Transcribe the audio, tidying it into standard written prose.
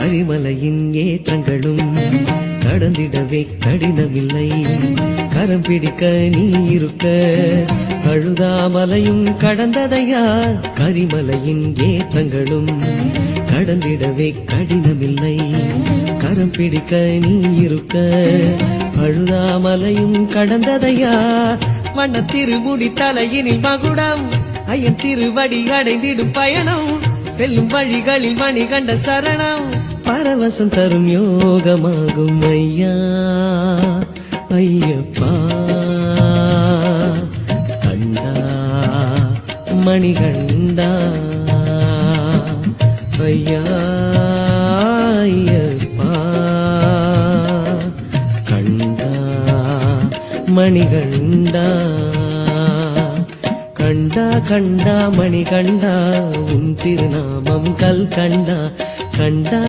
கரிமலையின் ஏற்றங்களும் கடந்திடவே கடினமில்லை. கரம் பிடிக்க நீ இருக்க அழுதாமலையும் கடந்ததையா. கரிமலையின் ஏற்றங்களும் கடந்திடவே கடினமில்லை. கரம் பிடிக்க நீ இருக்க அழுதாமலையும் கடந்ததையா. மன்ன திருமுடி தலையினில் மகுடம் ஐயன் திருவடி அடைந்திடும் பயணம். செல்லும் வழிகளில் மணி கண்ட சரணம் பரவசம் தரும் யோகமாகும் ஐயா ஐயப்பா. கண்டா மணிகண்டா ஐயா ஐயப்பா. கண்டா மணிகண்டா கண்டா கண்டா மணிகண்டா உன் திருநாமம் கல் கண்டா கண்டா.